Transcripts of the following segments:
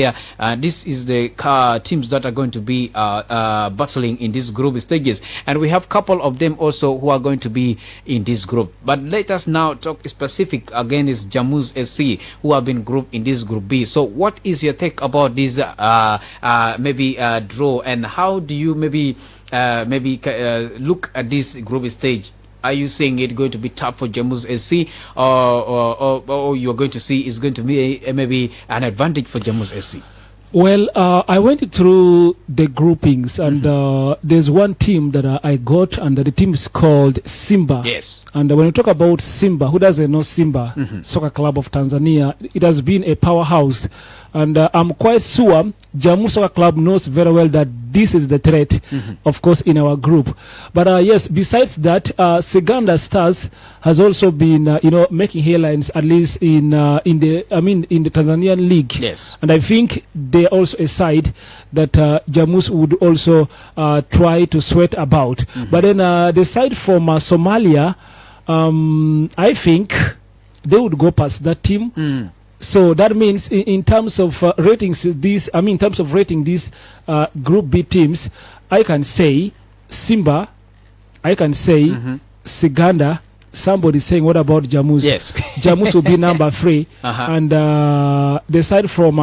Yeah, this is the teams that are going to be battling in these group stages, and we have a couple of them also who are going to be in this group. But let us now talk specific again. Is Jammus SC who have been grouped in this group B. So, what is your take about this maybe draw, and how do you maybe look at this group stage? Are you saying it's going to be tough for Jammus SC, or you're going to see it's going to be maybe an advantage for Jammus SC? Well, I went through the groupings, and there's one team that I got, and the team is called Simba. Yes. And when you talk about Simba, who doesn't know Simba? Soccer Club of Tanzania. It has been a powerhouse. And I'm quite sure Jammu Soccer Club knows very well that this is the threat, of course, in our group. But yes, besides that, Seganda Stars has also been, making headlines, at least in the Tanzanian league. Yes. And I think they're also a side that Jammus would also try to sweat about. But then the side from Somalia, I think they would go past that team. So that means in terms of ratings, in terms of rating these Group B teams, I can say Simba, I can say Siganda. Somebody saying, what about Jammus? Yes. Jammus will be number 3, and the side from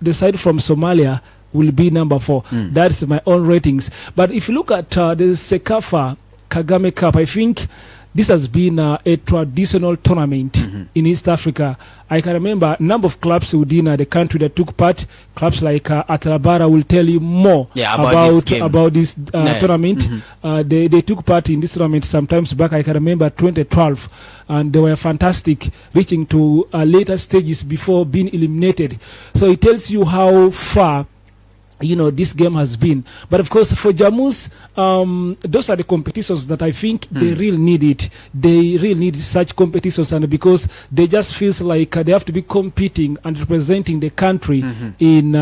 Somalia will be number 4. That's my own ratings. But if you look at the Sekafa Kagame Cup, I think this has been a traditional tournament in East Africa. I can remember a number of clubs within the country that took part. Clubs like Atalabara will tell you more about this tournament. They took part in this tournament sometimes back. I can remember 2012, and they were fantastic, reaching to later stages before being eliminated. So it tells you how far this game has been. But of course, for Jammus, those are the competitions that I think they really need it. They really need such competitions, and because they just feels like they have to be competing and representing the country in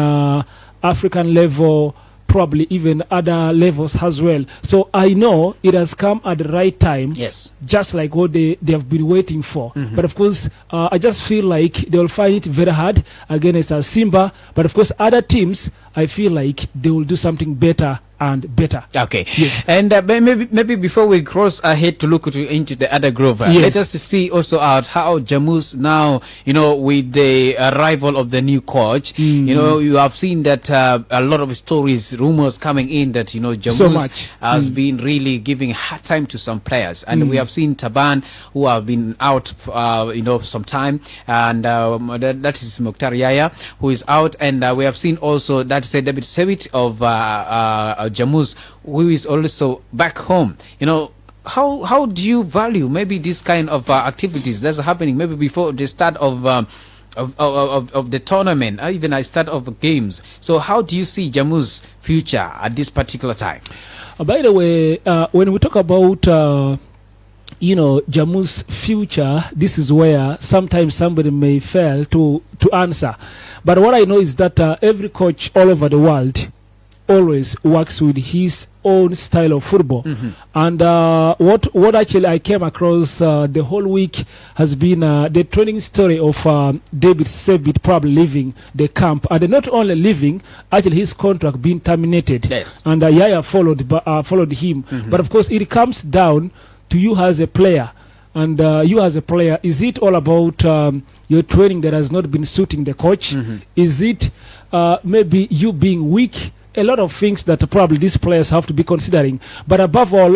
African level, probably even other levels as well. So I know it has come at the right time. Yes. Just like what they have been waiting for. But of course, I just feel like they will find it very hard against Simba. But of course, other teams, I feel like they will do something better and better. Okay. Yes. And maybe before we cross ahead to look into the other group, let us see also out how Jammus now, with the arrival of the new coach, you have seen that a lot of stories, rumors coming in that, Jammus has been really giving hard time to some players. And we have seen Taban, who have been out, some time. And that is Mokhtar Yaya, who is out. And we have seen also, that's David Sevit of Jammus, who is also back home. How do you value maybe this kind of activities that's happening maybe before the start of the tournament, or even at the start of games? So how do you see Jammus' future at this particular time? By the way, when we talk about Jammus' future, this is where sometimes somebody may fail to answer. But what I know is that every coach all over the world always works with his own style of football. And what actually I came across the whole week has been the training story of David Sebit probably leaving the camp, and not only leaving, actually his contract being terminated. Yes. And Yaya followed him. But of course, it comes down to you as a player. And you as a player, is it all about your training that has not been suiting the coach? Is it maybe you being weak? A lot of things that probably these players have to be considering. But above all,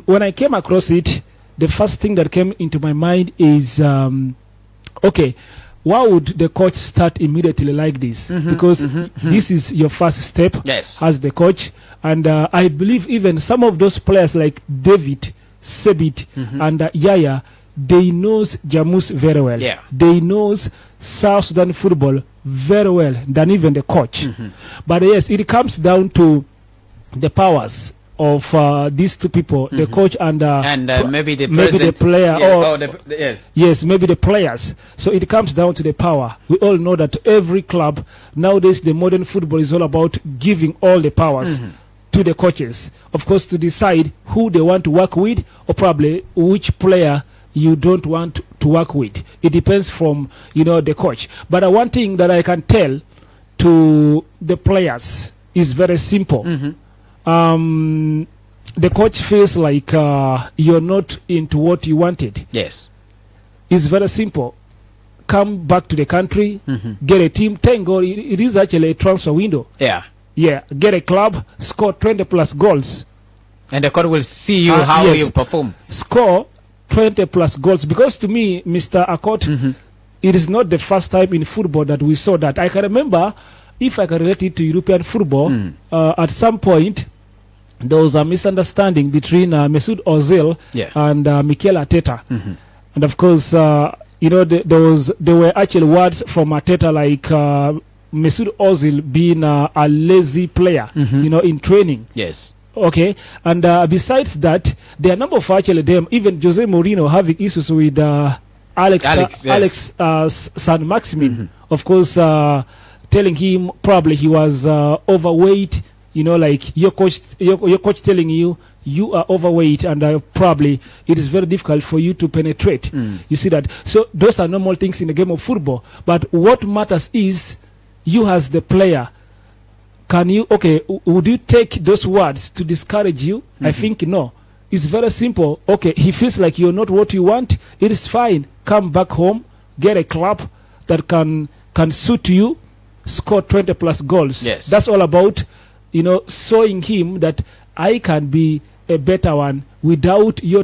when I came across it, the first thing that came into my mind is, okay, why would the coach start immediately like this? Because this is your first step as the coach. And I believe even some of those players like David Sebit and Yaya, they knows Jammus very well. Yeah. They knows South Sudan football very well than even the coach. But yes, it comes down to the powers of these two people, the coach and maybe the player, yes, maybe the players. So it comes down to the power. We all know that every club nowadays, the modern football is all about giving all the powers to the coaches, of course, to decide who they want to work with, or probably which player you don't want to work with. It depends from the coach. But one thing that I can tell to the players is very simple. The coach feels like you're not into what you wanted. Yes. It's very simple. Come back to the country, get a team, 10 goals. It is actually a transfer window. Yeah. Yeah, get a club, score 20 plus goals. And the court will see you how yes. you perform. Score 20 plus goals. Because to me, Mr. Akot, it is not the first time in football that we saw that. I can remember, if I can relate it to European football, at some point, there was a misunderstanding between Mesut Ozil and Mikel Arteta. And of course, you know, there were actually words from Arteta like Mesut Ozil being a lazy player, you know, in training. Yes. Okay. And besides that, there are a number of actually them, even Jose Mourinho having issues with Alex San Maximin. Of course, telling him probably he was overweight. You know, like your coach telling you are overweight, and probably it is very difficult for you to penetrate. You see that? So those are normal things in the game of football. But what matters is you as the player. Can you, okay, would you take those words to discourage you? I think no. It's very simple. Okay, he feels like you're not what you want. It is fine. Come back home, get a club that can suit you, score 20 plus goals. Yes. That's all about, you know, showing him that I can be a better one without your